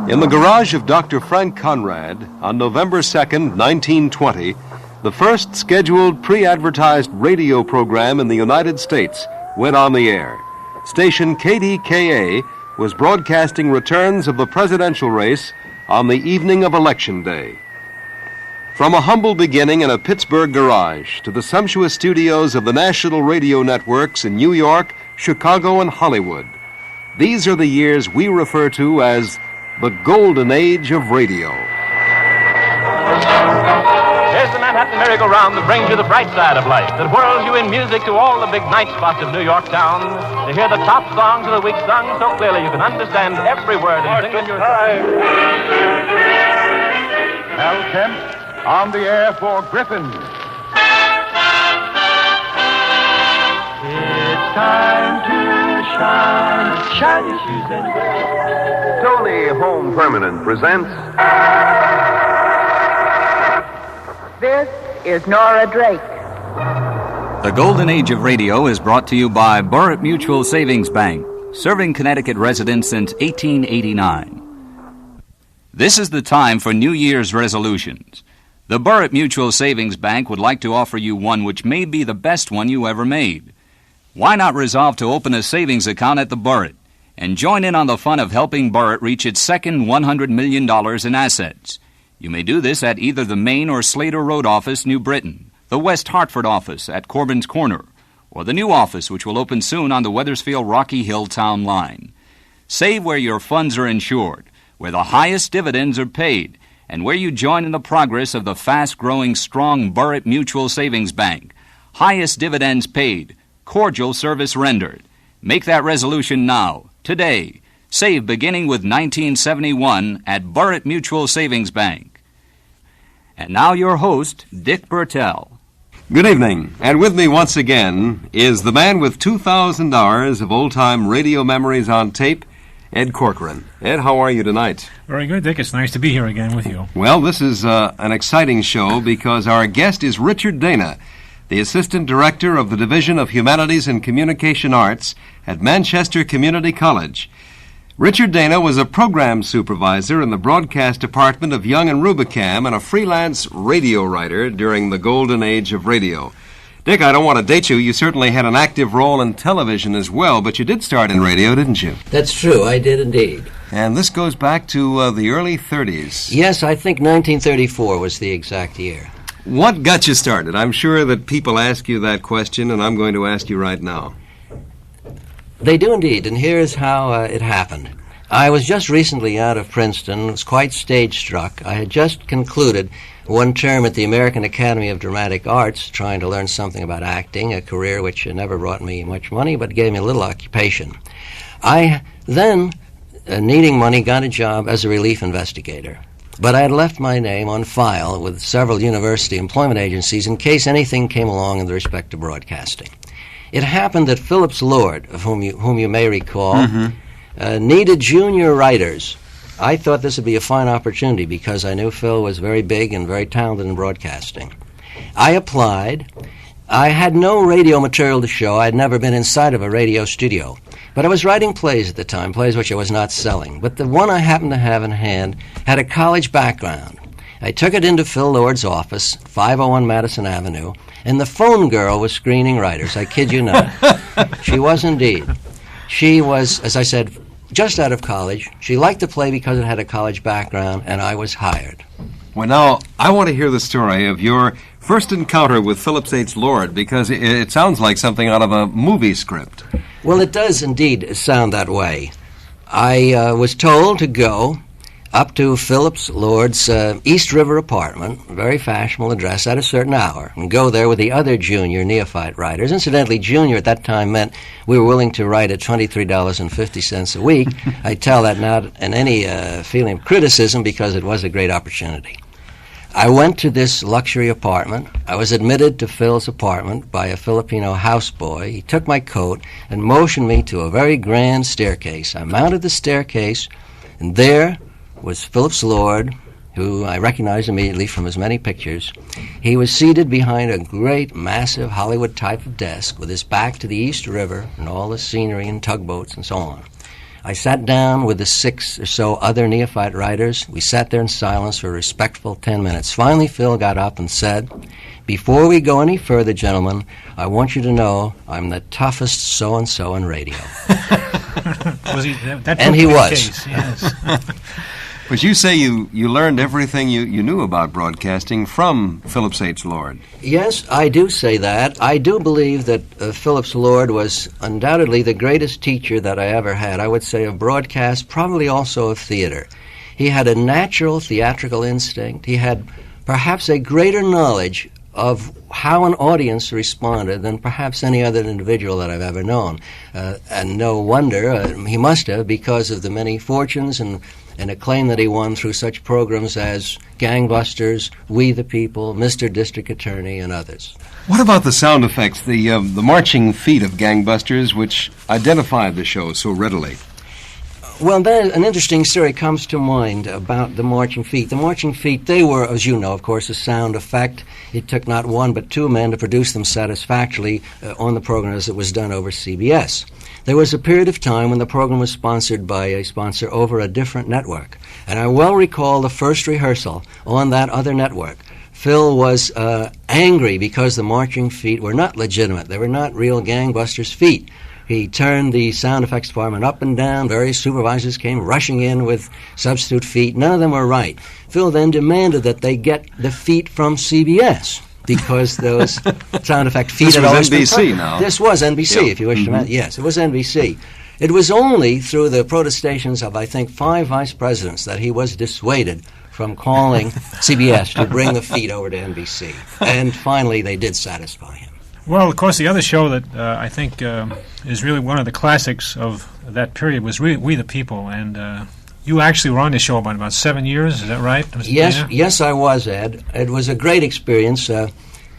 In the garage of Dr. Frank Conrad, on November 2nd, 1920, the first scheduled pre-advertised radio program in the United States went on the air. Station KDKA was broadcasting returns of the presidential race on the evening of Election Day. From a humble beginning in a Pittsburgh garage to the sumptuous studios of the national radio networks in New York, Chicago, and Hollywood, these are the years we refer to as the golden age of radio. Here's the Manhattan merry-go-round that brings you the bright side of life, that whirls you in music to all the big night spots of New York town, to hear the top songs of the week sung so clearly you can understand every word and sing in your time. Al Kemp on the air for Griffin. It's time to shine, shine your shoes and Tony Home Permanent presents... This is Nora Drake. The Golden Age of Radio is brought to you by Burritt Mutual Savings Bank, serving Connecticut residents since 1889. This is the time for New Year's resolutions. The Burritt Mutual Savings Bank would like to offer you one which may be the best one you ever made. Why not resolve to open a savings account at the Burritt and join in on the fun of helping Burritt reach its second $100 million in assets? You may do this at either the Main or Slater Road office, New Britain, the West Hartford office at Corbin's Corner, or the new office which will open soon on the Wethersfield-Rocky Hill town line. Save where your funds are insured, where the highest dividends are paid, and where you join in the progress of the fast-growing, strong Burritt Mutual Savings Bank. Highest dividends paid, cordial service rendered. Make that resolution now, today. Save beginning with 1971 at Burritt Mutual Savings Bank. And now your host, Dick Bertel. Good evening, and with me once again is the man with 2,000 hours of old-time radio memories on tape, Ed Corcoran. Ed, how are you tonight? Very good, Dick. It's nice to be here again with you. Well, this is an exciting show because our guest is Richard Dana, the Assistant Director of the Division of Humanities and Communication Arts at Manchester Community College. Richard Dana was a program supervisor in the broadcast department of Young and Rubicam and a freelance radio writer during the golden age of radio. Dick, I don't want to date you. You certainly had an active role in television as well, but you did start in radio, didn't you? That's true. I did indeed. And this goes back to the early 30s. Yes, I think 1934 was the exact year. What got you started? I'm sure that people ask you that question, and I'm going to ask you right now. They do indeed, and here's how it happened. I was just recently out of Princeton, was quite stage-struck. I had just concluded one term at the American Academy of Dramatic Arts, trying to learn something about acting, a career which never brought me much money, but gave me a little occupation. I then, needing money, got a job as a relief investigator. But I had left my name on file with several university employment agencies in case anything came along in respect to broadcasting. It happened that Phillips Lord, of whom you may recall, needed junior writers. I thought this would be a fine opportunity because I knew Phil was very big and very talented in broadcasting. I applied. I had no radio material to show. I had never been inside of a radio studio. But I was writing plays at the time, plays which I was not selling. But the one I happened to have in hand had a college background. I took it into Phil Lord's office, 501 Madison Avenue, and the phone girl was screening writers. I kid you not. She was indeed. She was, as I said, just out of college. She liked the play because it had a college background, and I was hired. Well, now, I want to hear the story of your first encounter with Phillips H. Lord, because it sounds like something out of a movie script. Well, it does indeed sound that way. I was told to go up to Phillips Lord's East River apartment, a very fashionable address, at a certain hour, and go there with the other junior neophyte writers. Incidentally, junior at that time meant we were willing to write at $23.50 a week. I tell that now in any feeling of criticism because it was a great opportunity. I went to this luxury apartment. I was admitted to Phil's apartment by a Filipino houseboy. He took my coat and motioned me to a very grand staircase. I mounted the staircase, and there was Phillips Lord, who I recognized immediately from his many pictures. He was seated behind a great, massive Hollywood type of desk with his back to the East River and all the scenery and tugboats and so on. I sat down with the 6 or so other neophyte writers. We sat there in silence for a respectful 10 minutes. Finally, Phil got up and said, "Before we go any further, gentlemen, I want you to know I'm the toughest so-and-so in radio." Was he? That And he was. Case, yes. But you say you learned everything you knew about broadcasting from Phillips H. Lord. Yes, I do say that. I do believe that Phillips Lord was undoubtedly the greatest teacher that I ever had. I would say of broadcast, probably also of theater. He had a natural theatrical instinct. He had perhaps a greater knowledge of how an audience responded than perhaps any other individual that I've ever known. And no wonder he must have, because of the many fortunes and acclaim that he won through such programs as Gangbusters, We the People, Mr. District Attorney, and others. What about the sound effects, the marching feet of Gangbusters, which identified the show so readily? Well, then an interesting story comes to mind about the marching feet. The marching feet, they were, as you know, of course, a sound effect. It took not one but 2 men to produce them satisfactorily on the program as it was done over CBS. There was a period of time when the program was sponsored by a sponsor over a different network. And I well recall the first rehearsal on that other network. Phil was angry because the marching feet were not legitimate. They were not real Gangbusters' feet. He turned the sound effects department up and down. Various supervisors came rushing in with substitute feet. None of them were right. Phil then demanded that they get the feet from CBS because those sound effect feet this had was always NBC been now. This was NBC, if you wish to. Yes, it was NBC. It was only through the protestations of, I think, 5 vice presidents that he was dissuaded from calling CBS to bring the feet over to NBC. And finally, they did satisfy him. Well, of course, the other show that I think is really one of the classics of that period was We the People, and you actually were on the show about 7 years, is that right, Mr. Dana? Yes, I was, Ed. It was a great experience.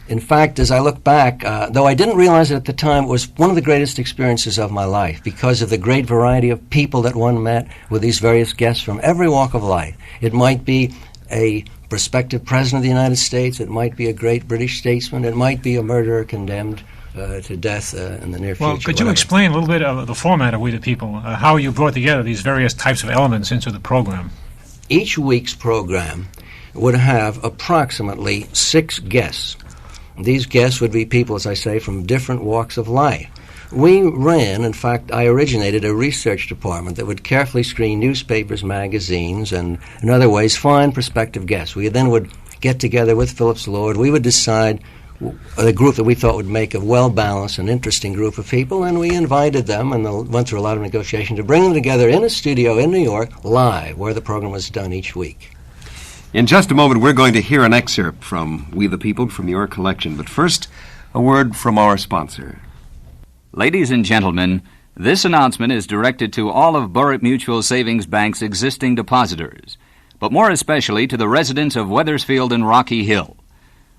In fact, as I look back, though I didn't realize it at the time, it was one of the greatest experiences of my life because of the great variety of people that one met with these various guests from every walk of life. It might be a prospective president of the United States, it might be a great British statesman, it might be a murderer condemned to death in the near future. Well, could you explain a little bit of the format of We the People, how you brought together these various types of elements into the program? Each week's program would have approximately 6 guests. These guests would be people, as I say, from different walks of life. We ran, in fact, I originated a research department that would carefully screen newspapers, magazines, and in other ways find prospective guests. We then would get together with Phillips Lord. We would decide the group that we thought would make a well-balanced and interesting group of people, and we invited them and went through a lot of negotiation to bring them together in a studio in New York, live, where the program was done each week. In just a moment, we're going to hear an excerpt from We the People from your collection. But first, a word from our sponsor. Ladies and gentlemen, this announcement is directed to all of Burritt Mutual Savings Bank's existing depositors, but more especially to the residents of Wethersfield and Rocky Hill.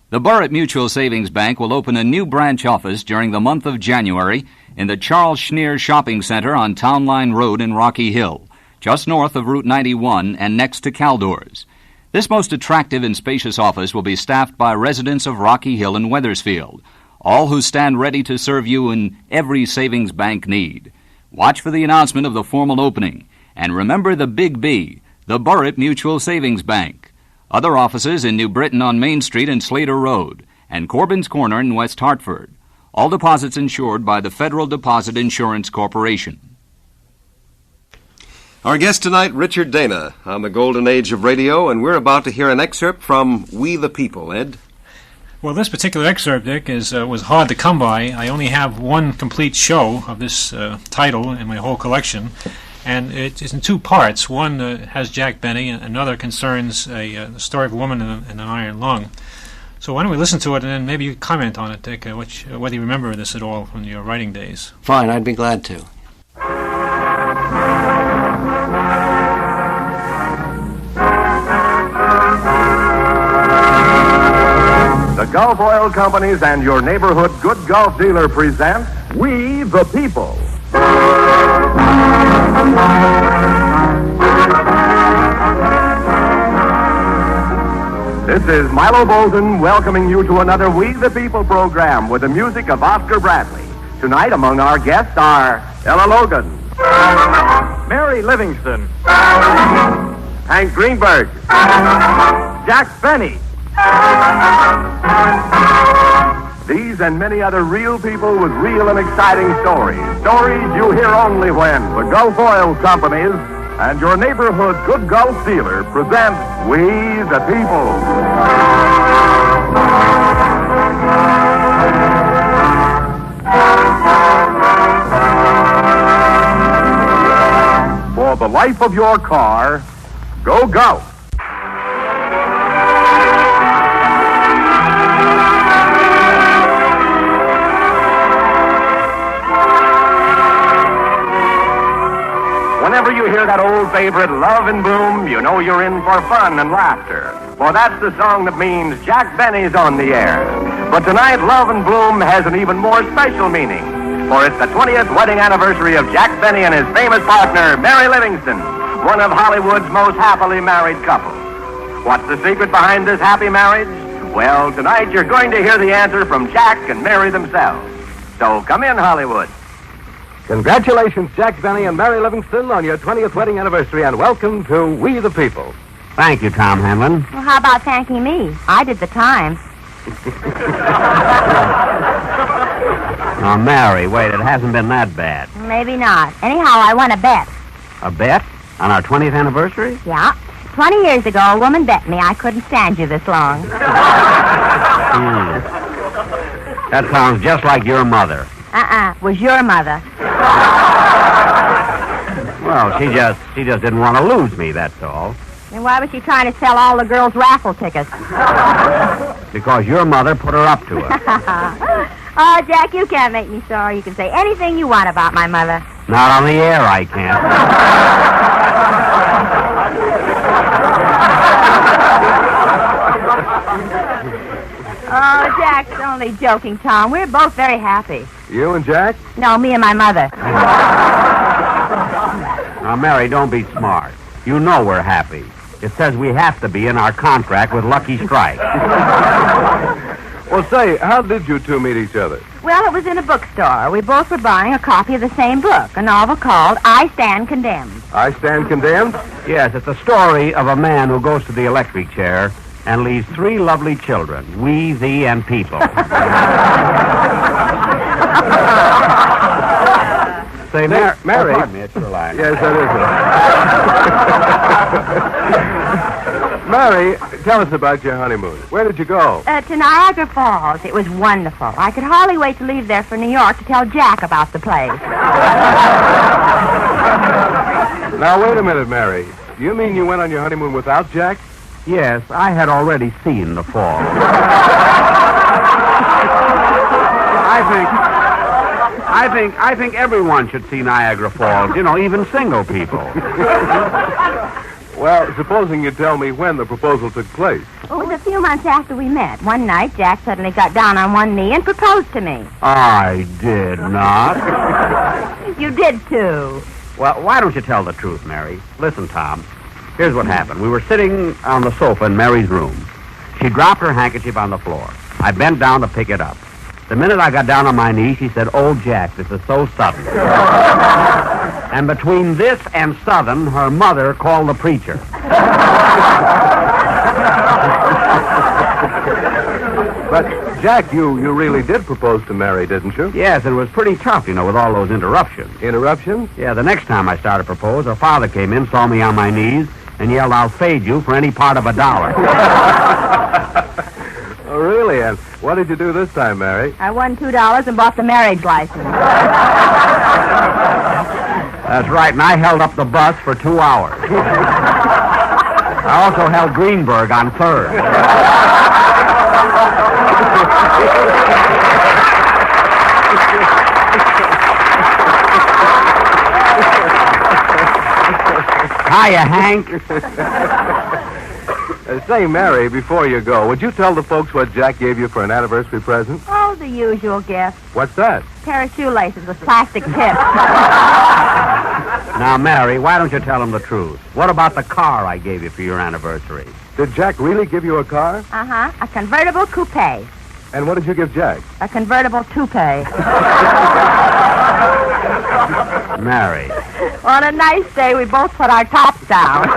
The Burritt Mutual Savings Bank will open a new branch office during the month of January in the Charles Schneer Shopping Center on Town Line Road in Rocky Hill, just north of Route 91 and next to Caldor's. This most attractive and spacious office will be staffed by residents of Rocky Hill and Wethersfield, all who stand ready to serve you in every savings bank need. Watch for the announcement of the formal opening, and remember the Big B, the Burritt Mutual Savings Bank. Other offices in New Britain on Main Street and Slater Road, and Corbin's Corner in West Hartford. All deposits insured by the Federal Deposit Insurance Corporation. Our guest tonight, Richard Dana, on the Golden Age of Radio, and we're about to hear an excerpt from We the People. Ed? Well, this particular excerpt, Dick, was hard to come by. I only have one complete show of this title in my whole collection, and it's in 2 parts. One has Jack Benny, and another concerns the story of a woman and an iron lung. So why don't we listen to it, and then maybe you comment on it, Dick, whether you remember this at all from your writing days. Fine, I'd be glad to. The Gulf Oil Companies and your neighborhood good golf dealer present We the People. This is Milo Bolton welcoming you to another We the People program with the music of Oscar Bradley. Tonight among our guests are Ella Logan, Mary Livingston. Hank Greenberg. Jack Benny. These and many other real people with real and exciting stories. Stories you hear only when the Gulf Oil Companies and your neighborhood good Gulf dealer present We the People. For the life of your car, go Gulf. Whenever you hear that old favorite Love and Boom, you know you're in for fun and laughter. For that's the song that means Jack Benny's on the air. But tonight, Love and Bloom has an even more special meaning. For it's the 20th wedding anniversary of Jack Benny and his famous partner, Mary Livingston, one of Hollywood's most happily married couples. What's the secret behind this happy marriage? Well, tonight you're going to hear the answer from Jack and Mary themselves. So come in, Hollywood. Congratulations, Jack Benny and Mary Livingston, on your 20th wedding anniversary, and welcome to We the People. Thank you, Tom Hanlon. Well, how about thanking me? I did the time. Oh, Mary, wait, it hasn't been that bad. Maybe not. Anyhow, I won a bet. A bet? On our 20th anniversary? Yeah. 20 years ago, a woman bet me I couldn't stand you this long. That sounds just like your mother. Was your mother. Well, she just didn't want to lose me, that's all. Then why was she trying to sell all the girls' raffle tickets? Because your mother put her up to it. Oh, Jack, you can't make me sorry. You can say anything you want about my mother. Not on the air, I can't. Oh, Jack's only joking, Tom. We're both very happy. You and Jack? No, me and my mother. Now, Mary, don't be smart. You know we're happy. It says we have to be in our contract with Lucky Strike. Well, say, how did you two meet each other? Well, it was in a bookstore. We both were buying a copy of the same book, a novel called I Stand Condemned. I Stand Condemned? Yes, it's the story of a man who goes to the electric chair and leaves 3 lovely children, we, thee, and people. Say, Mary. Mary. Oh, pardon me, it's your line. Yes, that is it. Mary, tell us about your honeymoon. Where did you go? To Niagara Falls. It was wonderful. I could hardly wait to leave there for New York to tell Jack about the place. Now, wait a minute, Mary. You mean you went on your honeymoon without Jack? Yes, I had already seen the fall. I think everyone should see Niagara Falls, even single people. Well, supposing you tell me when the proposal took place. It was a few months after we met. One night, Jack suddenly got down on one knee and proposed to me. I did not. You did, too. Well, why don't you tell the truth, Mary? Listen, Tom. Here's what happened. We were sitting on the sofa in Mary's room. She dropped her handkerchief on the floor. I bent down to pick it up. The minute I got down on my knee, she said, "Oh, Jack, this is so sudden." And between this and sudden, her mother called the preacher. But, Jack, you really did propose to Mary, didn't you? Yes, it was pretty tough, with all those interruptions. Interruptions? Yeah, the next time I started to propose, her father came in, saw me on my knees, and yelled, "I'll fade you for any part of $1." Oh, really? And what did you do this time, Mary? I won $2 and bought the marriage license. That's right, and I held up the bus for 2 hours. I also held Greenberg on third. Hiya, Hank. Say, Mary, before you go, would you tell the folks what Jack gave you for an anniversary present? Oh, the usual gift. What's that? Pair of shoelaces with plastic tips. Now, Mary, why don't you tell him the truth? What about the car I gave you for your anniversary? Did Jack really give you a car? Uh-huh. A convertible coupe. And what did you give Jack? A convertible toupee. Mary. On a nice day, we both put our tops down.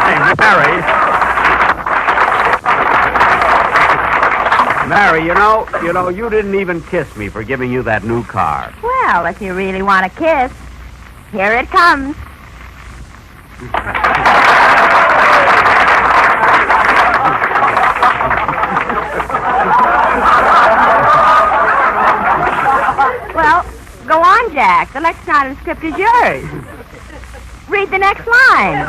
Hey, Mary. Mary, you know, you didn't even kiss me for giving you that new car. Well, if you really want a kiss, here it comes. Well, go on, Jack. The Lexington script is yours. Read the next line.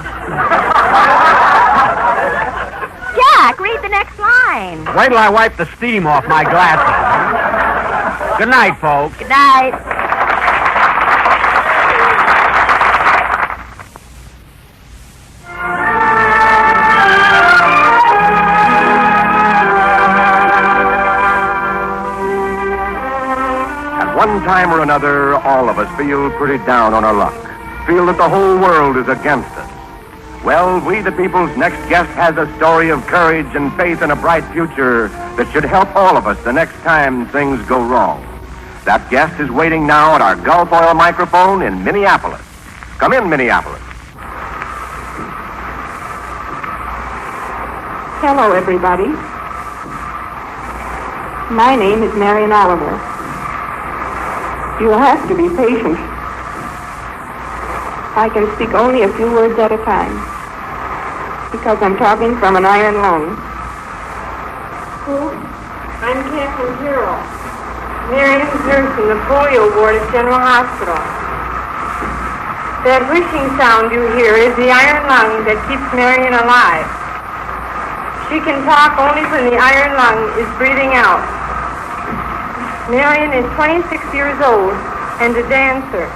Jack, read the next line. Wait till I wipe the steam off my glasses. Good night, folks. Good night. At one time or another, all of us feel pretty down on our luck. Feel that the whole world is against us. Well, We the People's next guest has a story of courage and faith in a bright future that should help all of us the next time things go wrong. That guest is waiting now at our Gulf Oil microphone in Minneapolis. Come in, Minneapolis. Hello, everybody. My name is Marion Oliver. You'll have to be patient. I can speak only a few words at a time because I'm talking from an iron lung. I'm Captain Carroll, Marion's nurse in the polio ward at General Hospital. That wishing sound you hear is the iron lung that keeps Marion alive. She can talk only when the iron lung is breathing out. Marion is 26 years old and a dancer.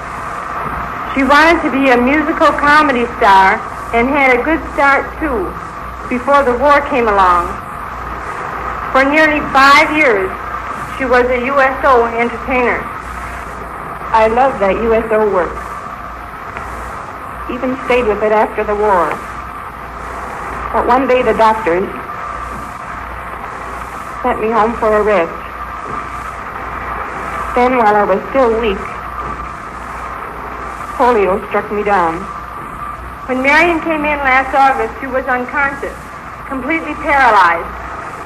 She wanted to be a musical comedy star and had a good start, too, before the war came along. For nearly 5 years, she was a USO entertainer. I loved that USO work. Even stayed with it after the war. But one day the doctors sent me home for a rest. Then, while I was still weak, polio struck me down. When Marion came in last August, she was unconscious, completely paralyzed,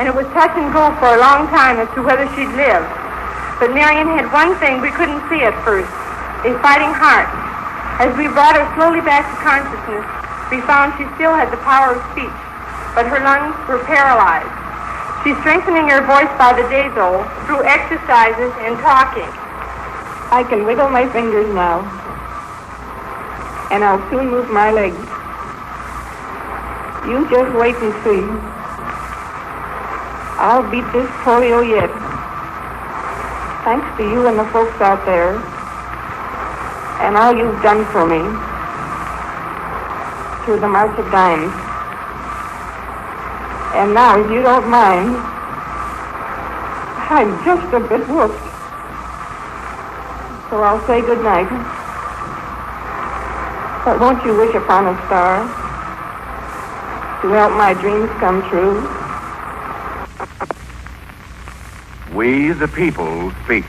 and it was touch and go for a long time as to whether she'd live. But Marion had one thing we couldn't see at first, a fighting heart. As we brought her slowly back to consciousness, we found she still had the power of speech, but her lungs were paralyzed. She's strengthening her voice by the day, though, through exercises and talking. I can wiggle my fingers now, and I'll soon move my legs. You just wait and see. I'll beat this polio yet. Thanks to you and the folks out there, and all you've done for me through the March of Dimes. And now, if you don't mind, I'm just a bit whooped. So I'll say good night. But won't you wish upon a star to help my dreams come true? We the People speak.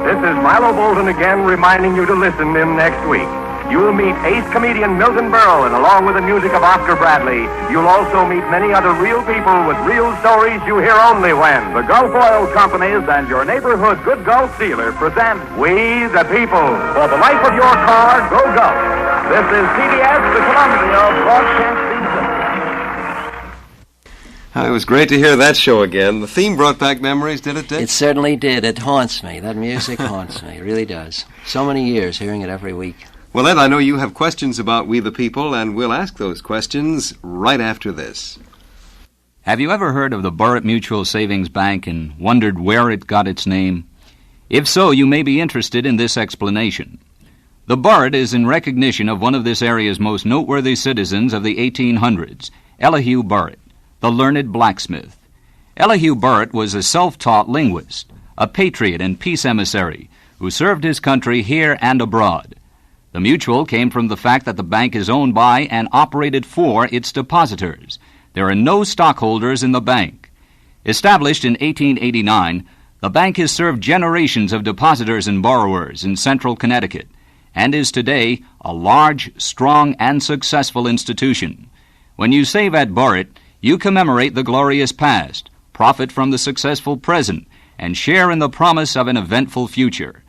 This is Milo Bolton again reminding you to listen in next week. You'll meet ace comedian Milton Berle, and along with the music of Oscar Bradley, you'll also meet many other real people with real stories you hear only when The Gulf Oil Companies and your neighborhood Good Gulf dealer present We the People. For the life of your car, go Gulf. This is CBS, the Columbia Broadcasting System. It was great to hear that show again. The theme brought back memories, did it, Dick? It certainly did. It haunts me. That music haunts me. It really does. So many years hearing it every week. Well, Ed, I know you have questions about We the People, and we'll ask those questions right after this. Have you ever heard of the Burritt Mutual Savings Bank and wondered where it got its name? If so, you may be interested in this explanation. The Burritt is in recognition of one of this area's most noteworthy citizens of the 1800s, Elihu Burritt, the learned blacksmith. Elihu Burritt was a self-taught linguist, a patriot and peace emissary, who served his country here and abroad. The mutual came from the fact that the bank is owned by and operated for its depositors. There are no stockholders in the bank. Established in 1889, the bank has served generations of depositors and borrowers in central Connecticut and is today a large, strong, and successful institution. When you save at Burritt, you commemorate the glorious past, profit from the successful present, and share in the promise of an eventful future.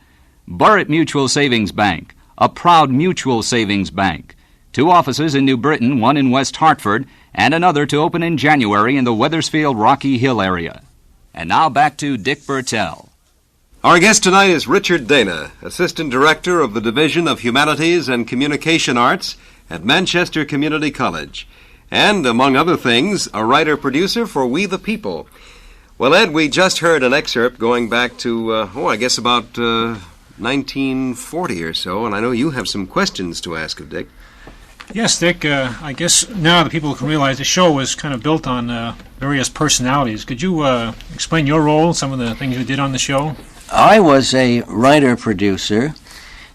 Burritt Mutual Savings Bank, a proud mutual savings bank. 2 offices in New Britain, 1 in West Hartford, and another to open in January in the Wethersfield Rocky Hill area. And now back to Dick Bertel. Our guest tonight is Richard Dana, Assistant Director of the Division of Humanities and Communication Arts at Manchester Community College, and, among other things, a writer-producer for We the People. Well, Ed, we just heard an excerpt going back to, about 1940 or so, and I know you have some questions to ask of Dick. Yes, Dick, I guess now the people can realize the show was kind of built on various personalities. Could you explain your role, some of the things you did on the show? I was a writer-producer,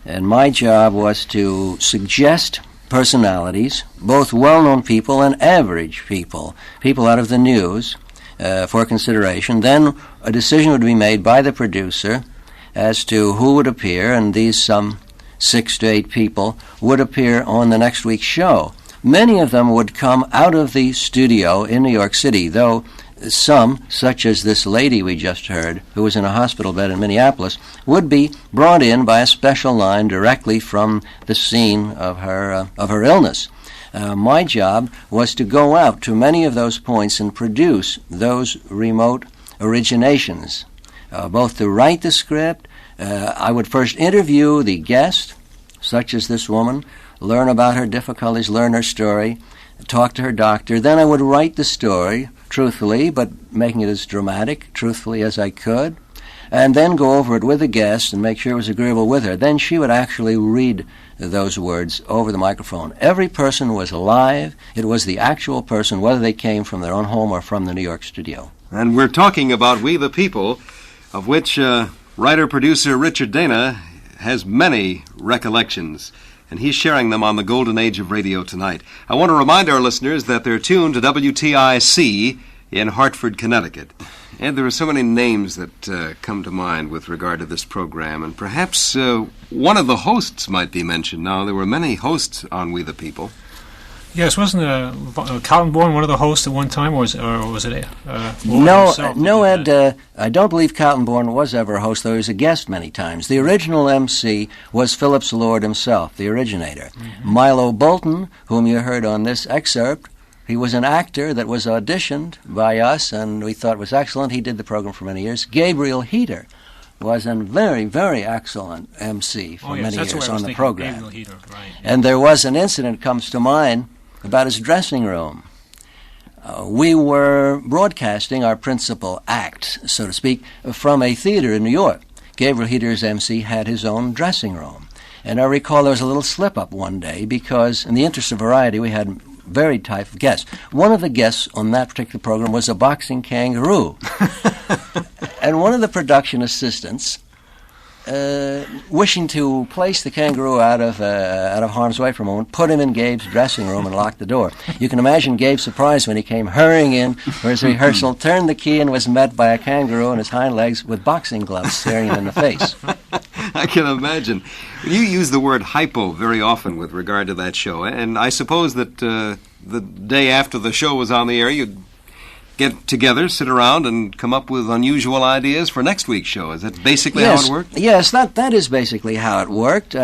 and my job was to suggest personalities, both well-known people and average people out of the news, for consideration. Then a decision would be made by the producer as to who would appear, and these some 6 to 8 people would appear on the next week's show. Many of them would come out of the studio in New York City, though some, such as this lady we just heard, who was in a hospital bed in Minneapolis, would be brought in by a special line directly from the scene of her illness. My job was to go out to many of those points and produce those remote originations, both to write the script. I would first interview the guest, such as this woman, learn about her difficulties, learn her story, talk to her doctor. Then I would write the story, truthfully, but making it as dramatic, truthfully as I could, and then go over it with the guest and make sure it was agreeable with her. Then she would actually read those words over the microphone. Every person was alive. It was the actual person, whether they came from their own home or from the New York studio. And we're talking about We the People, of which writer-producer Richard Dana has many recollections, and he's sharing them on the golden age of radio tonight. I want to remind our listeners that they're tuned to WTIC in Hartford, Connecticut. And there are so many names that come to mind with regard to this program, and perhaps one of the hosts might be mentioned. Now, there were many hosts on We the People. Yes, wasn't Kaltenborn one of the hosts at one time, or was it No, Ed, I don't believe Kaltenborn was ever a host, though he was a guest many times. The original MC was Phillips Lord himself, the originator. Mm-hmm. Milo Bolton, whom you heard on this excerpt, he was an actor that was auditioned by us, and we thought was excellent. He did the program for many years. Gabriel Heater was a very, very excellent MC for many years on the program. Gabriel Heater, right. And there was an incident comes to mind about his dressing room. We were broadcasting our principal act, so to speak, from a theater in New York. Gabriel Heater's MC had his own dressing room. And I recall there was a little slip-up one day because, in the interest of variety, we had varied type of guests. One of the guests on that particular program was a boxing kangaroo. And one of the production assistants, wishing to place the kangaroo out of harm's way for a moment, put him in Gabe's dressing room and locked the door. You can imagine Gabe's surprise when he came hurrying in for his rehearsal, turned the key, and was met by a kangaroo on his hind legs with boxing gloves staring him in the face. I can imagine. You use the word hypo very often with regard to that show, and I suppose that the day after the show was on the air, you'd get together, sit around, and come up with unusual ideas for next week's show. Is that basically how it worked? Yes, that is basically how it worked.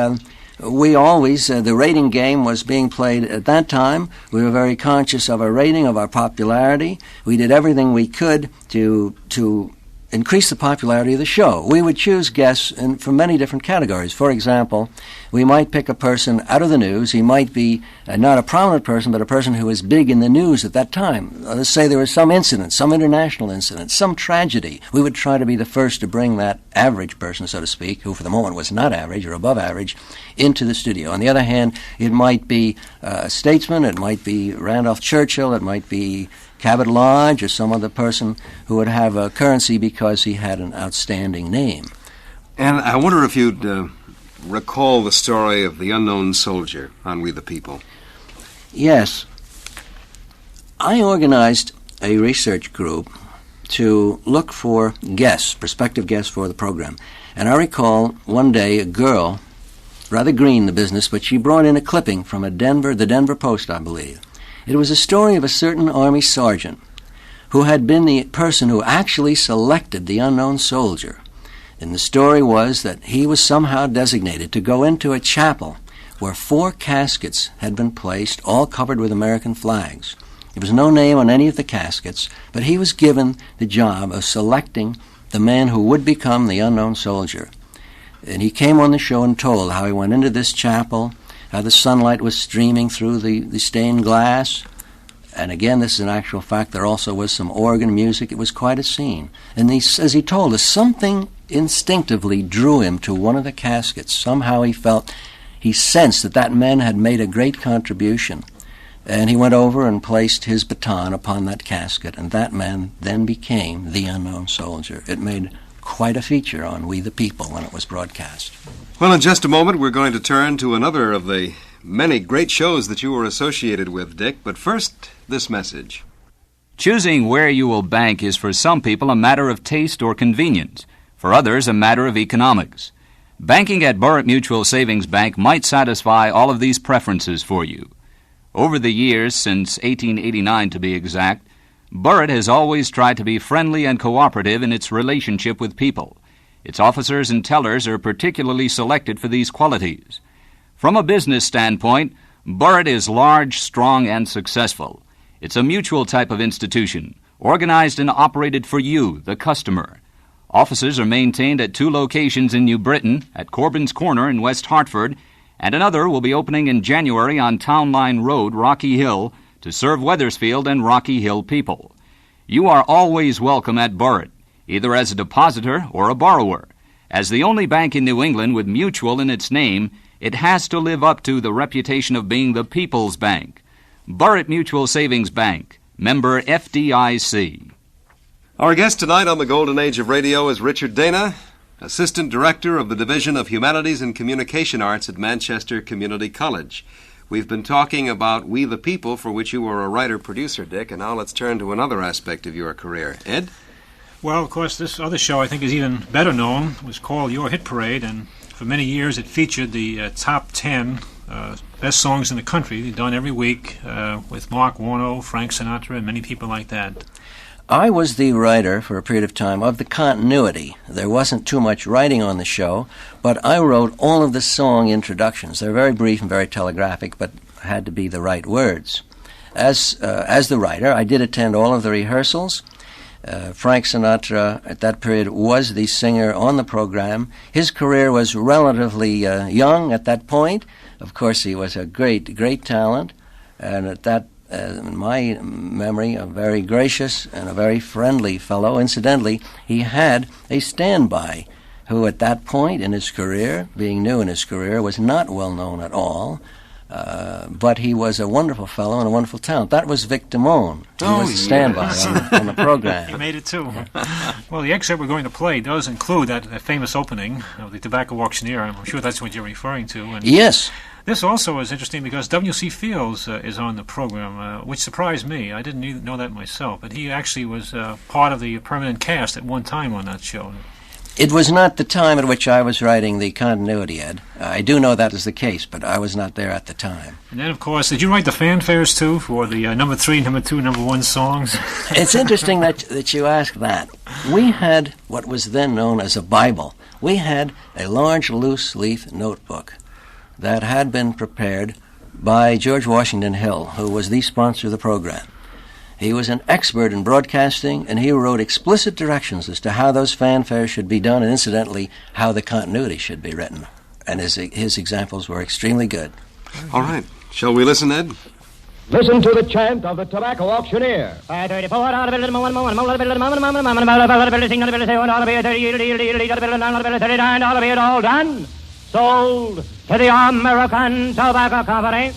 We always, the rating game was being played at that time. We were very conscious of our rating, of our popularity. We did everything we could to increase the popularity of the show. We would choose guests from many different categories. For example, we might pick a person out of the news. He might be not a prominent person, but a person who was big in the news at that time. Let's say there was some incident, some international incident, some tragedy. We would try to be the first to bring that average person, so to speak, who for the moment was not average or above average, into the studio. On the other hand, it might be a statesman, it might be Randolph Churchill, it might be Cabot Lodge, or some other person who would have a currency because he had an outstanding name. And I wonder if you'd recall the story of the unknown soldier on We the People. Yes. I organized a research group to look for guests, prospective guests for the program. And I recall one day a girl, rather green in the business, but she brought in a clipping from the Denver Post, I believe. It was a story of a certain Army sergeant who had been the person who actually selected the unknown soldier. And the story was that he was somehow designated to go into a chapel where 4 caskets had been placed, all covered with American flags. There was no name on any of the caskets, but he was given the job of selecting the man who would become the unknown soldier. And he came on the show and told how he went into this chapel, how the sunlight was streaming through the stained glass. And again, this is an actual fact, there also was some organ music. It was quite a scene. And as he told us, something instinctively drew him to one of the caskets. Somehow he sensed that man had made a great contribution. And he went over and placed his baton upon that casket, and that man then became the unknown soldier. It made quite a feature on We the People when it was broadcast. Well, in just a moment, we're going to turn to another of the many great shows that you were associated with, Dick. But first, this message. Choosing where you will bank is for some people a matter of taste or convenience. For others, a matter of economics. Banking at Burritt Mutual Savings Bank might satisfy all of these preferences for you. Over the years, since 1889 to be exact, Burritt has always tried to be friendly and cooperative in its relationship with people. Its officers and tellers are particularly selected for these qualities. From a business standpoint, Burritt is large, strong, and successful. It's a mutual type of institution, organized and operated for you, the customer. Offices are maintained at 2 locations in New Britain, at Corbin's Corner in West Hartford, and another will be opening in January on Town Line Road, Rocky Hill, to serve Wethersfield and Rocky Hill people. You are always welcome at Burritt, either as a depositor or a borrower. As the only bank in New England with Mutual in its name, it has to live up to the reputation of being the People's Bank. Burritt Mutual Savings Bank, member FDIC. Our guest tonight on the Golden Age of Radio is Richard Dana, Assistant Director of the Division of Humanities and Communication Arts at Manchester Community College. We've been talking about We the People, for which you were a writer-producer, Dick, and now let's turn to another aspect of your career. Ed? Well, of course, this other show I think is even better known. It was called Your Hit Parade, and for many years it featured the top 10 best songs in the country. They're done every week with Mark Warnow, Frank Sinatra, and many people like that. I was the writer for a period of time of the continuity. There wasn't too much writing on the show, but I wrote all of the song introductions. They're very brief and very telegraphic, but had to be the right words. As the writer, I did attend all of the rehearsals. Frank Sinatra, at that period, was the singer on the program. His career was relatively young at that point. Of course, he was a great, great talent, and at that in my memory, a very gracious and a very friendly fellow. Incidentally, he had a standby who at that point in his career, being new in his career, was not well known at all, but he was a wonderful fellow and a wonderful talent. That was Vic Damone. He was a standby on the program. He made it too. Well, the excerpt we're going to play does include that famous opening of the Tobacco Auctioneer. I'm sure that's what you're referring to. And yes. This also is interesting because W.C. Fields is on the program, which surprised me. I didn't even know that myself, but he actually was part of the permanent cast at one time on that show. It was not the time at which I was writing the continuity, Ed. I do know that is the case, but I was not there at the time. And then, of course, did you write the fanfares, too, for the number 3, number 2, number 1 songs? It's interesting that you ask that. We had what was then known as a Bible. We had a large loose-leaf notebook that had been prepared by George Washington Hill, who was the sponsor of the program. He was an expert in broadcasting, and he wrote explicit directions as to how those fanfares should be done, and incidentally, how the continuity should be written. And his examples were extremely good. All right. Shall we listen, Ed? Listen to the chant of the Tobacco Auctioneer. All done. Sold to the American Tobacco Company.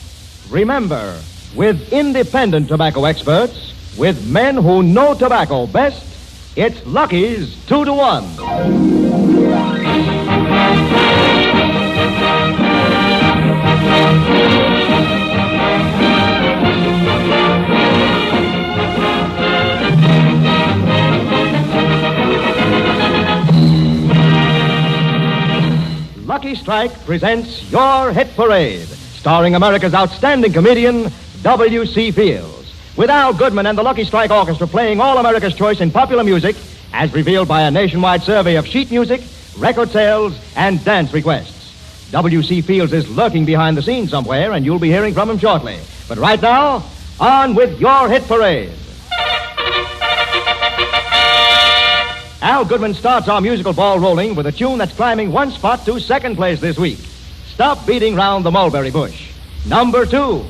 Remember, with independent tobacco experts, with men who know tobacco best, it's Lucky's 2-to-1. Lucky Strike presents Your Hit Parade, starring America's outstanding comedian, W.C. Fields, with Al Goodman and the Lucky Strike Orchestra playing all America's choice in popular music, as revealed by a nationwide survey of sheet music, record sales, and dance requests. W.C. Fields is lurking behind the scenes somewhere, and you'll be hearing from him shortly. But right now, on with Your Hit Parade. Al Goodman starts our musical ball rolling with a tune that's climbing one spot to second place this week. Stop Beating Round the Mulberry Bush. Number 2.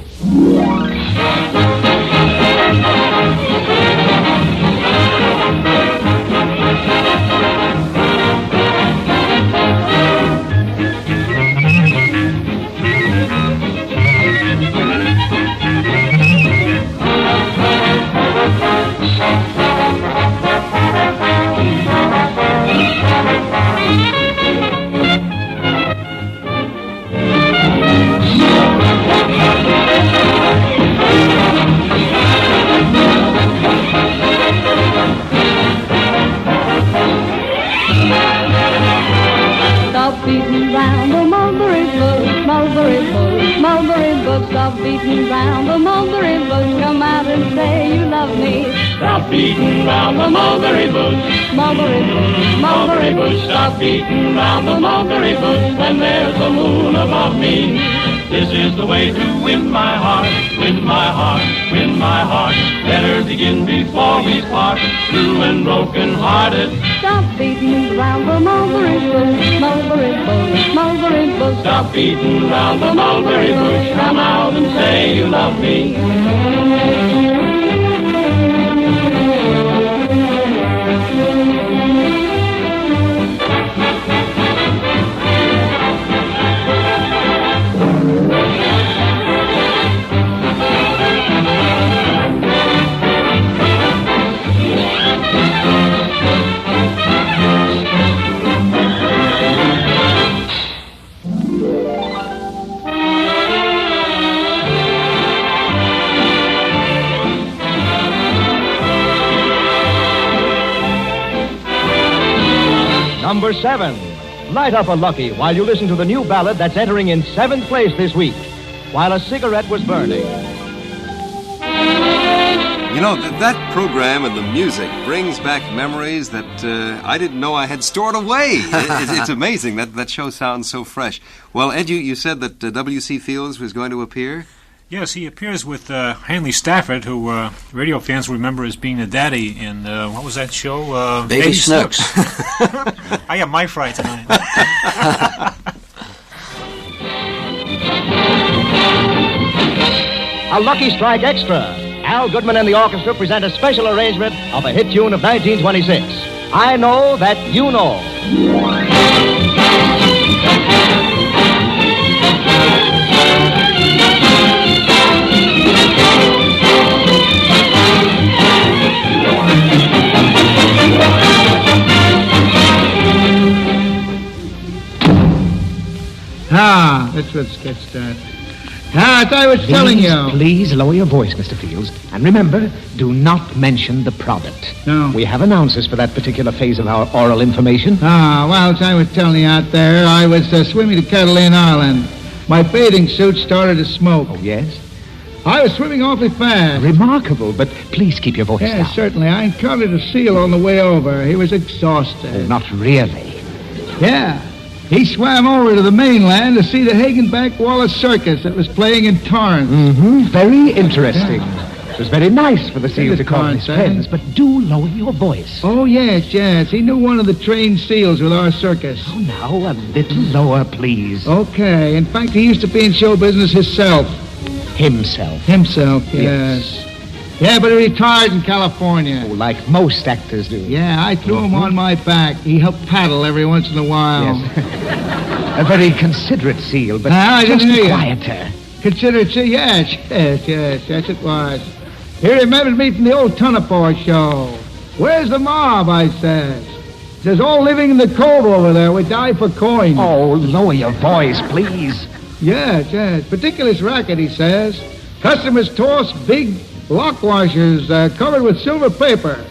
Stop beating round the mulberry bush. Come out and say you love me. Stop beating round the mulberry bush. Mulberry bush, Mulberry bush, stop beating round the mulberry bush. When there's a moon above me. This is the way to win my heart, win my heart, win my heart. Better begin before we part, blue and broken-hearted. Stop beating round the mulberry bush. Mulberry bush, mulberry bush. Stop beating round the mulberry bush. Come out and say you love me. Number 7. Light up a Lucky while you listen to the new ballad that's entering in 7th place this week, While a Cigarette Was Burning. You know, that program and the music brings back memories that I didn't know I had stored away. It's amazing. That show sounds so fresh. Well, Ed, you said that W.C. Fields was going to appear? Yes, he appears with Hanley Stafford, who radio fans remember as being the daddy in, what was that show? Baby Snooks. I got my fright tonight. A Lucky Strike Extra. Al Goodman and the orchestra present a special arrangement of a hit tune of 1926. I Know That You Know. That's what's get started. As I was telling you. Please lower your voice, Mr. Fields. And remember, do not mention the product. No. We have announcers for that particular phase of our oral information. Well, as I was telling you out there, I was swimming to Catalina Island. My bathing suit started to smoke. Oh, yes? I was swimming awfully fast. Remarkable, but please keep your voice down. Yes, certainly. I encountered a seal on the way over. He was exhausted. Oh, not really. Yeah. He swam over to the mainland to see the Hagenbeck Wallace Circus that was playing in Torrance. Mm-hmm. Very interesting. Yeah. It was very nice for the seal to call his friends, but do lower your voice. Oh, yes. He knew one of the trained seals with our circus. Oh, now, a little lower, please. Okay. In fact, he used to be in show business himself. Himself, yes. Yeah, but he retired in California. Oh, like most actors do. Yeah, I threw him on my back. He helped paddle every once in a while. Yes. A very considerate seal, but just quieter. Considerate seal? Yes, it was. He remembered me from the old Tunapore show. Where's the mob, I says. Says all living in the cove over there. We die for coin. Oh, lower your voice, please. Yes. Particulars racket, he says. Customers toss big lock washers covered with silver paper.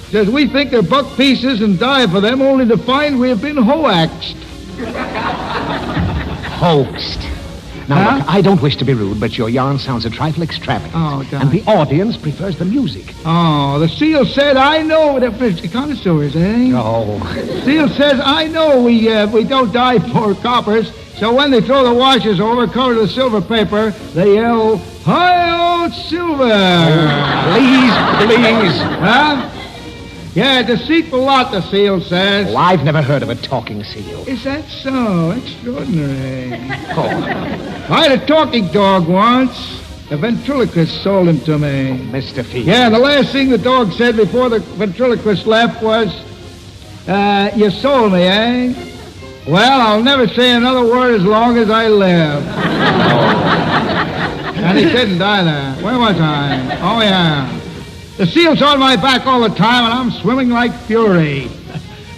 Says we think they're buck pieces and die for them only to find we have been hoaxed. Hoaxed. Now, look, I don't wish to be rude, but your yarn sounds a trifle extravagant. Oh, God. And the audience prefers the music. Oh, the seal said, I know. The connoisseurs, eh? Oh. Seal says, I know we don't die for coppers. So when they throw the washers over, covered with silver paper, they yell, Hi-oh, silver! Please. Huh? Yeah, deceitful lot, the seal says. Oh, I've never heard of a talking seal. Is that so? Extraordinary. Oh. I had a talking dog once. The ventriloquist sold him to me. Mr. Field. Yeah, the last thing the dog said before the ventriloquist left was, you sold me, eh? Well, I'll never say another word as long as I live. And he didn't either. Where was I? Oh, yeah. The seal's on my back all the time, and I'm swimming like fury.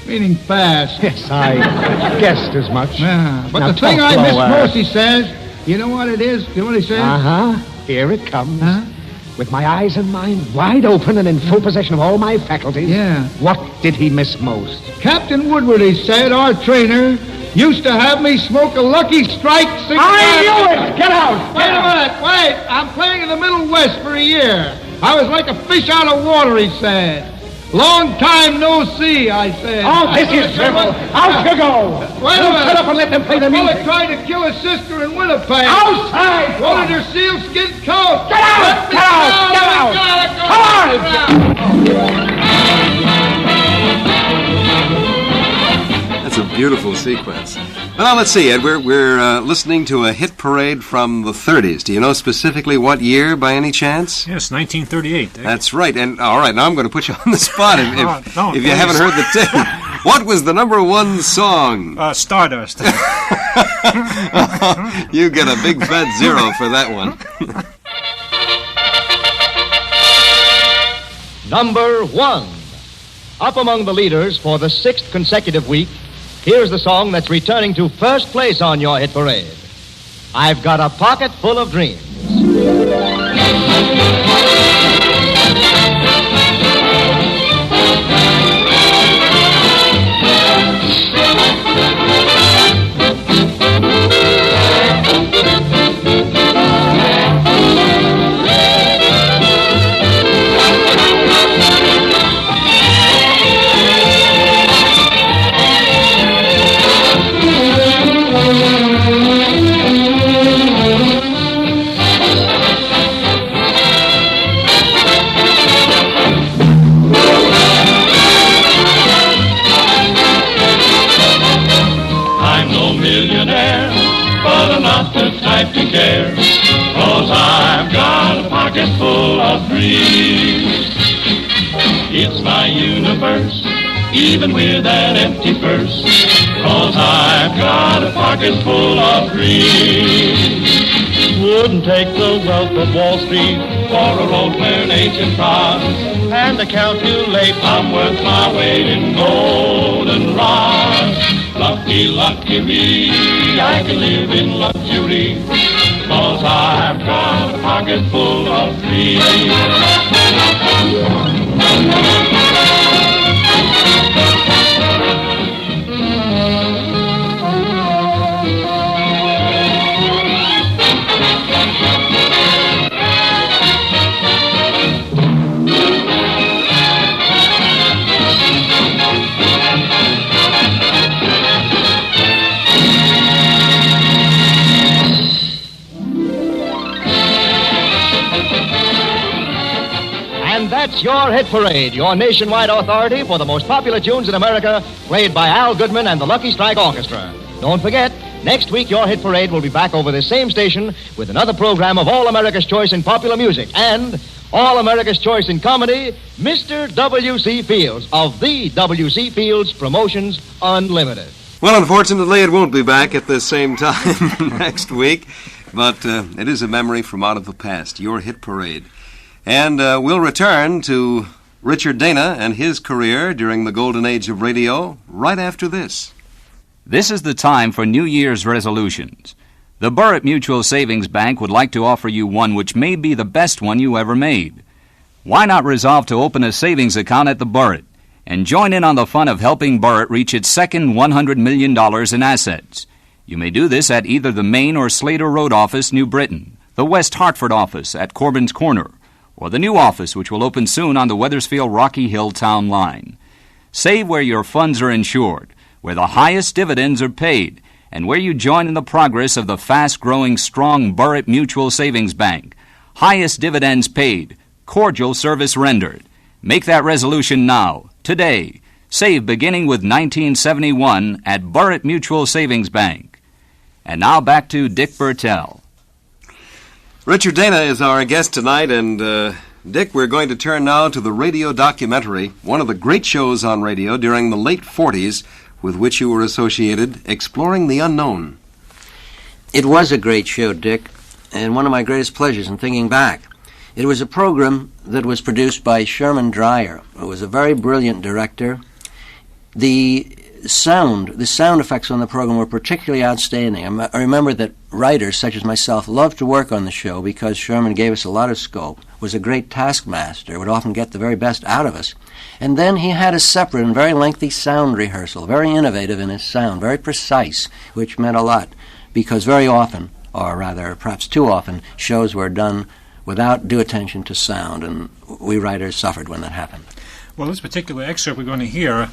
Meaning fast. Yes, I guessed as much. Yeah, but Now the thing talk I miss slower. most, he says, you know what it is? You know what he says? Uh-huh. Here it comes. Huh? With my eyes and mind wide open and in full possession of all my faculties. Yeah. What did he miss most? Captain Woodward, he said, our trainer, used to have me smoke a Lucky Strike cigar. I knew it! Get out! Wait a minute, wait. I'm playing in the Middle West for a year. I was like a fish out of water, he said. Long time no see, I said. Oh, this is trouble. Out you go. Wait a minute. Shut up and let them play the Fella music. tried to kill his sister in Winnipeg. Outside! Wanted her sealskin coat. Get out! Get out! Get out! That's a beautiful sequence. Well, let's see, Ed. We're listening to a hit parade from the 30s. Do you know specifically what year, by any chance? Yes, 1938. That's right. And all right, now I'm going to put you on the spot if you please. haven't heard the tape. What was the number one song? Stardust. You get a big fat zero for that one. Number 1. Up among the leaders for the 6th consecutive week, here's the song that's returning to first place on your hit parade. I've got a pocket full of dreams. To care, 'cause I've got a pocket full of dreams. It's my universe, even with an empty purse, 'cause I've got a pocket full of dreams. Wouldn't take the wealth of Wall Street for a road where an ancient trod, and to calculate I'm worth my weight in golden rod. Lucky, lucky me, I can live in luxury, 'cause I've got a pocket full of dreams. And that's your hit parade, your nationwide authority for the most popular tunes in America, played by Al Goodman and the Lucky Strike Orchestra. Don't forget, next week your hit parade will be back over this same station with another program of All America's Choice in Popular Music and All America's Choice in Comedy, Mr. W.C. Fields of the W.C. Fields Promotions Unlimited. Well, unfortunately, it won't be back at the same time next week, but it is a memory from out of the past, your hit parade. And we'll return to Richard Dana and his career during the golden age of radio, right after this. This is the time for New Year's resolutions. The Burritt Mutual Savings Bank would like to offer you one which may be the best one you ever made. Why not resolve to open a savings account at the Burritt and join in on the fun of helping Burritt reach its second $100 million in assets? You may do this at either the Main or Slater Road office, New Britain, the West Hartford office at Corbin's Corner, or the new office which will open soon on the Wethersfield-Rocky Hill town line. Save where your funds are insured, where the highest dividends are paid, and where you join in the progress of the fast-growing, strong Burritt Mutual Savings Bank. Highest dividends paid, cordial service rendered. Make that resolution now, today. Save beginning with 1971 at Burritt Mutual Savings Bank. And now back to Dick Bertel. Richard Dana is our guest tonight, and Dick, we're going to turn now to the radio documentary, one of the great shows on radio during the late 40s, with which you were associated, Exploring the Unknown. It was a great show, Dick, and one of my greatest pleasures in thinking back. It was a program that was produced by Sherman Dreyer, who was a very brilliant director. The sound effects on the program were particularly outstanding. I remember that writers such as myself loved to work on the show because Sherman gave us a lot of scope, was a great taskmaster, would often get the very best out of us. And then he had a separate and very lengthy sound rehearsal, very innovative in his sound, very precise, which meant a lot, because very often, or rather perhaps too often, shows were done without due attention to sound, and we writers suffered when that happened. Well, this particular excerpt we're going to hear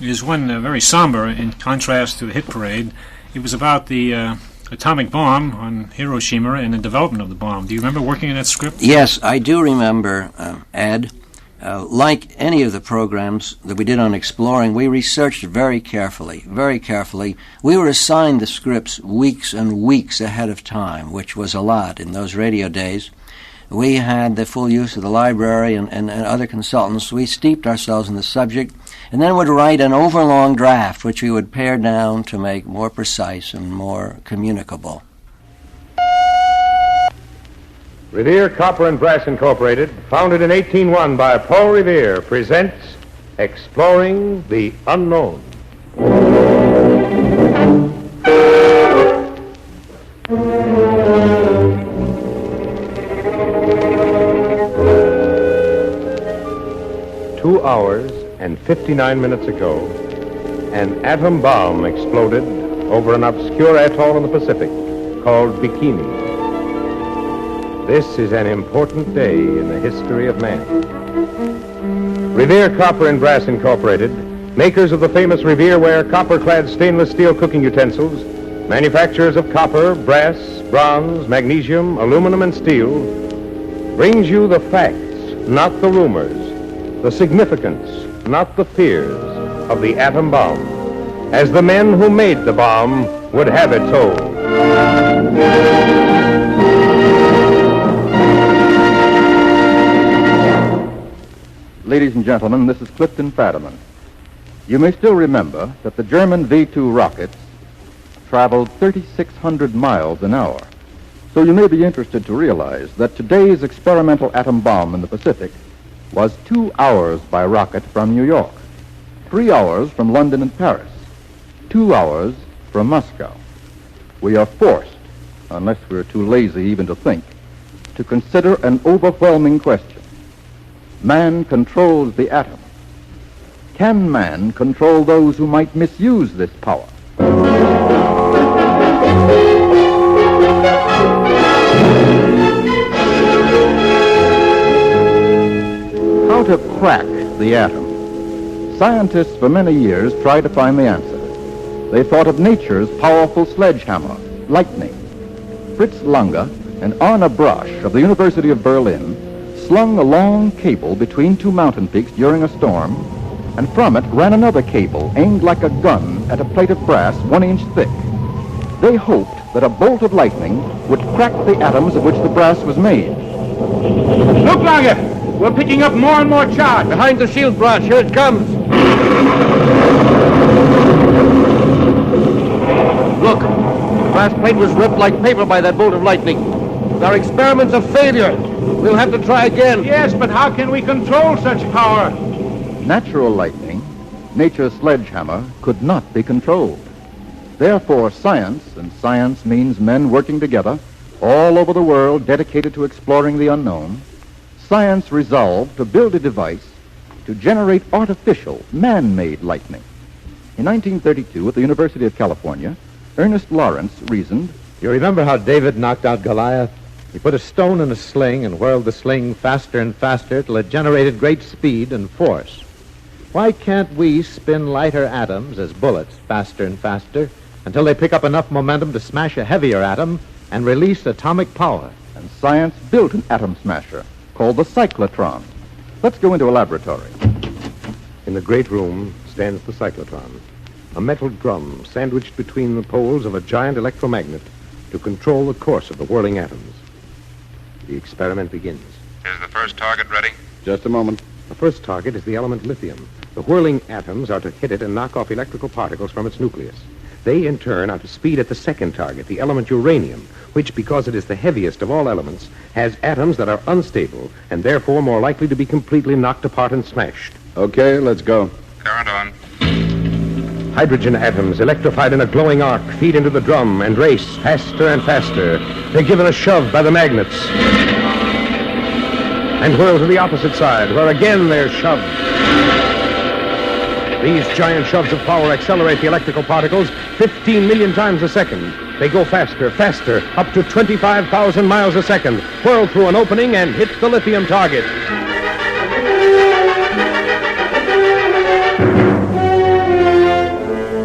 is one very somber in contrast to the hit parade. It was about the atomic bomb on Hiroshima and the development of the bomb. Do you remember working on that script? Yes, I do remember, Ed. Like any of the programs that we did on Exploring, we researched very carefully, very carefully. We were assigned the scripts weeks and weeks ahead of time, which was a lot in those radio days. We had the full use of the library and other consultants. We steeped ourselves in the subject and then would write an overlong draft, which we would pare down to make more precise and more communicable. Revere Copper and Brass Incorporated, founded in 1801 by Paul Revere, presents Exploring the Unknown. Hours and 59 minutes ago, an atom bomb exploded over an obscure atoll in the Pacific called Bikini. This is an important day in the history of man. Revere Copper and Brass Incorporated, makers of the famous Revere-ware copper-clad stainless steel cooking utensils, manufacturers of copper, brass, bronze, magnesium, aluminum, and steel, brings you the facts, not the rumors, the significance, not the fears, of the atom bomb, as the men who made the bomb would have it told. Ladies and gentlemen, this is Clifton Fadiman. You may still remember that the German V-2 rockets traveled 3,600 miles an hour. So you may be interested to realize that today's experimental atom bomb in the Pacific was 2 hours by rocket from New York, 3 hours from London and Paris, 2 hours from Moscow. We are forced, unless we're too lazy even to think, to consider an overwhelming question. Man controls the atom. Can man control those who might misuse this power? How to crack the atom? Scientists for many years tried to find the answer. They thought of nature's powerful sledgehammer, lightning. Fritz Lange and Arne Brasch of the University of Berlin slung a long cable between two mountain peaks during a storm, and from it ran another cable aimed like a gun at a plate of brass 1 inch thick. They hoped that a bolt of lightning would crack the atoms of which the brass was made. Look, Lange! We're picking up more and more charge. Behind the shield, Brasch. Here it comes. Look, the brass plate was ripped like paper by that bolt of lightning. Our experiments are failures. We'll have to try again. Yes, but how can we control such power? Natural lightning, nature's sledgehammer, could not be controlled. Therefore, science, and science means men working together all over the world dedicated to exploring the unknown, science resolved to build a device to generate artificial, man-made lightning. In 1932, at the University of California, Ernest Lawrence reasoned, You remember how David knocked out Goliath? He put a stone in a sling and whirled the sling faster and faster till it generated great speed and force. Why can't we spin lighter atoms as bullets faster and faster until they pick up enough momentum to smash a heavier atom and release atomic power? and science built an atom smasher called the cyclotron. Let's go into a laboratory. In the great room stands the cyclotron, a metal drum sandwiched between the poles of a giant electromagnet to control the course of the whirling atoms. The experiment begins. Is the first target ready? Just a moment. The first target is the element lithium. The whirling atoms are to hit it and knock off electrical particles from its nucleus. They, in turn, are to speed at the second target, the element uranium, which, because it is the heaviest of all elements, has atoms that are unstable and therefore more likely to be completely knocked apart and smashed. Okay, let's go. Current on. Hydrogen atoms, electrified in a glowing arc, feed into the drum and race faster and faster. They're given a shove by the magnets and whirl to the opposite side, where again they're shoved. These giant shoves of power accelerate the electrical particles 15 million times a second. They go faster, faster, up to 25,000 miles a second, whirl through an opening and hit the lithium target.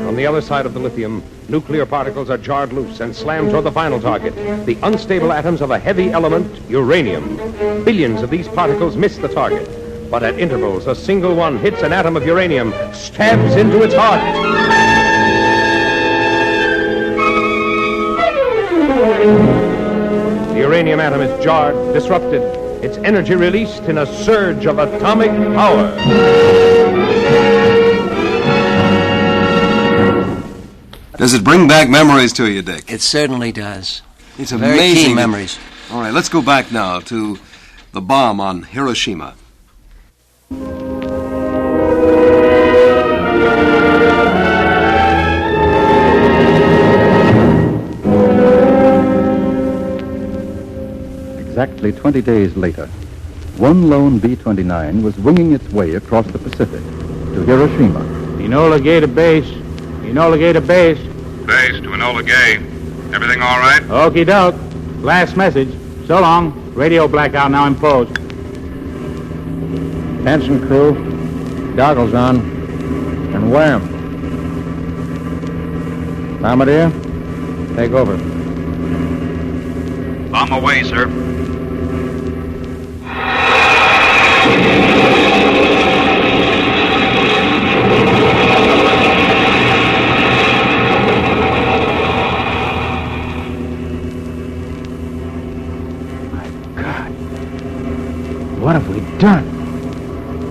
On the other side of the lithium, nuclear particles are jarred loose and slammed toward the final target, the unstable atoms of a heavy element, uranium. Billions of these particles miss the target, but at intervals, a single one hits an atom of uranium, stabs into its heart. The uranium atom is jarred, disrupted, its energy released in a surge of atomic power. Does it bring back memories to you, Dick? It certainly does. It's Very amazing. keen memories. All right, let's go back now to the bomb on Hiroshima. Exactly 20 days later, one lone B-29 was winging its way across the Pacific to Hiroshima. Enola Gay to base. Enola Gay to base. Base to Enola Gay. Everything all right? Okie doke. Last message. So long. Radio blackout now imposed. Attention, crew. Goggles on. And wham. Bombardier, take over. Bomb away, sir. What have we done?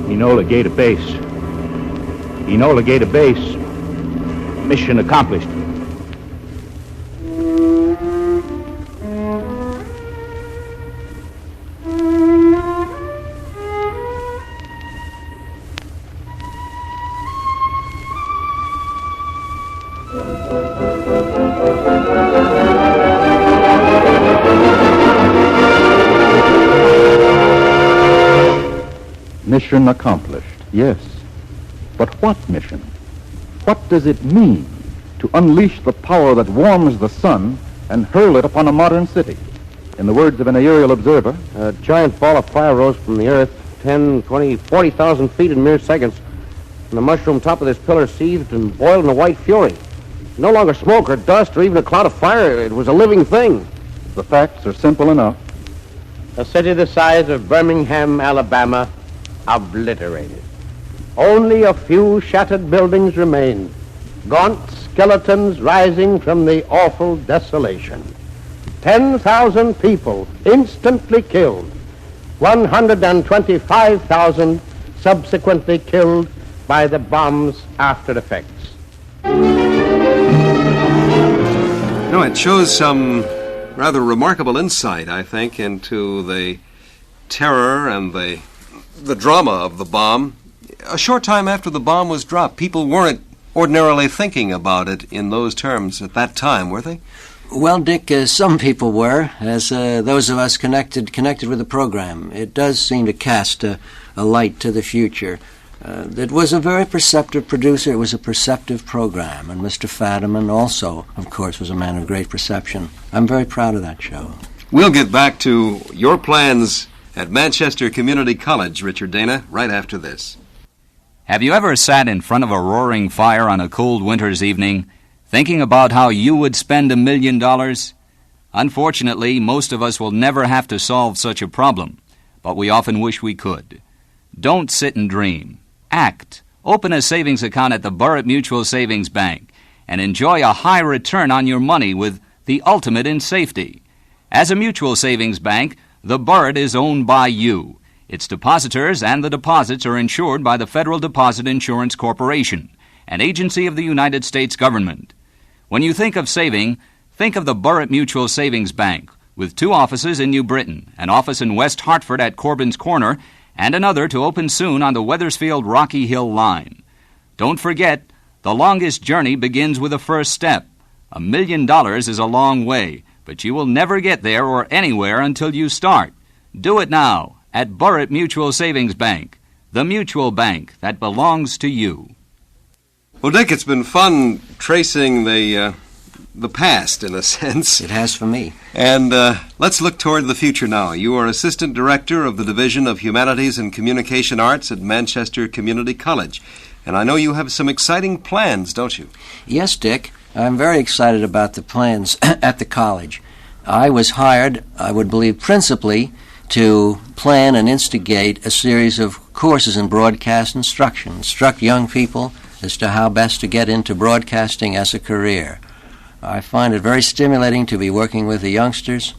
Enola Gay to base. Enola Gay to base. Mission accomplished. Mission accomplished, yes. But what mission? What does it mean to unleash the power that warms the sun and hurl it upon a modern city? In the words of an aerial observer, a giant ball of fire rose from the earth 10, 20, 40,000 feet in mere seconds. And the mushroom top of this pillar seethed and boiled in a white fury. No longer smoke or dust or even a cloud of fire. It was a living thing. The facts are simple enough. A city the size of Birmingham, Alabama, obliterated. Only a few shattered buildings remain, gaunt skeletons rising from the awful desolation. 10,000 people instantly killed, 125,000 subsequently killed by the bomb's after effects. No, it shows some rather remarkable insight, I think, into the terror and the drama of the bomb, a short time after the bomb was dropped, people weren't ordinarily thinking about it in those terms at that time, were they? Well, Dick, some people were, as those of us connected with the program. It does seem to cast a light to the future. It was a very perceptive producer. It was a perceptive program, and Mr. Fadiman also, of course, was a man of great perception. I'm very proud of that show. We'll get back to your plans at Manchester Community College, Richard Dana, right after this. Have you ever sat in front of a roaring fire on a cold winter's evening, thinking about how you would spend $1 million? Unfortunately, most of us will never have to solve such a problem, but we often wish we could. Don't sit and dream. Act. Open a savings account at the Burritt Mutual Savings Bank and enjoy a high return on your money with the ultimate in safety. As a mutual savings bank, the Burritt is owned by you. Its depositors and the deposits are insured by the Federal Deposit Insurance Corporation, an agency of the United States government. When you think of saving, think of the Burritt Mutual Savings Bank, with 2 offices in New Britain, an office in West Hartford at Corbin's Corner, and another to open soon on the Wethersfield-Rocky Hill line. Don't forget, the longest journey begins with the first step. $1 million is a long way, but you will never get there or anywhere until you start. Do it now at Burritt Mutual Savings Bank, the mutual bank that belongs to you. Well, Dick, it's been fun tracing the past, in a sense. It has for me. And let's look toward the future now. You are Assistant Director of the Division of Humanities and Communication Arts at Manchester Community College. And I know you have some exciting plans, don't you? Yes, Dick. I'm very excited about the plans at the college. I was hired, I would believe, principally to plan and instigate a series of courses in broadcast instruction, instruct young people as to how best to get into broadcasting as a career. I find it very stimulating to be working with the youngsters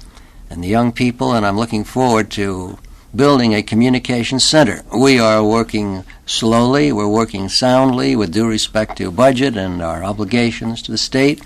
and the young people, and I'm looking forward to building a communication center. We are working slowly, we're working soundly with due respect to budget and our obligations to the state,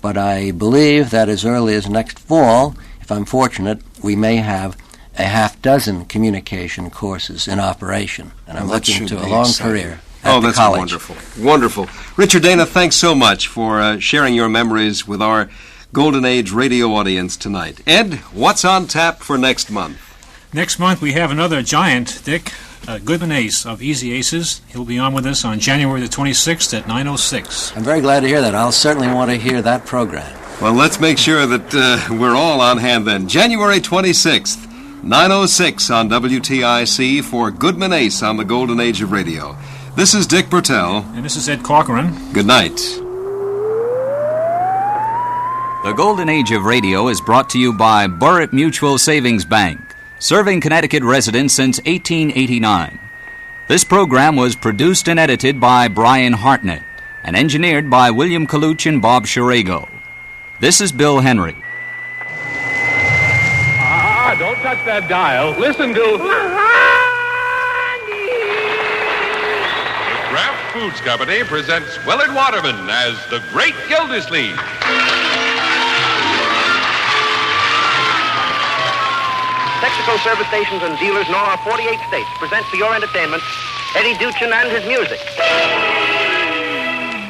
but I believe that as early as next fall, if I'm fortunate, we may have a half-dozen communication courses in operation, and I'm looking to a long career at the that's college. Wonderful. Wonderful. Richard Dana, thanks so much for sharing your memories with our Golden Age radio audience tonight. Ed, what's on tap for next month? Next month we have another giant, Dick, Goodman Ace of Easy Aces. He'll be on with us on January the 26th at 9:06. I'm very glad to hear that. I'll certainly want to hear that program. Well, let's make sure that we're all on hand then. January 26th, 9:06 on WTIC for Goodman Ace on the Golden Age of Radio. This is Dick Bertel. And this is Ed Corcoran. Good night. The Golden Age of Radio is brought to you by Burritt Mutual Savings Bank, serving Connecticut residents since 1889. This program was produced and edited by Brian Hartnett and engineered by William Kaluch and Bob Shirago. This is Bill Henry. Don't touch that dial. Listen to... The Kraft Foods Company presents Willard Waterman as the Great Gildersleeve. Texaco service stations and dealers in all our 48 states present for your entertainment Eddie Duchin and his music.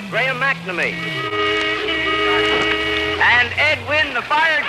Graham McNamee. And Edwin the Fire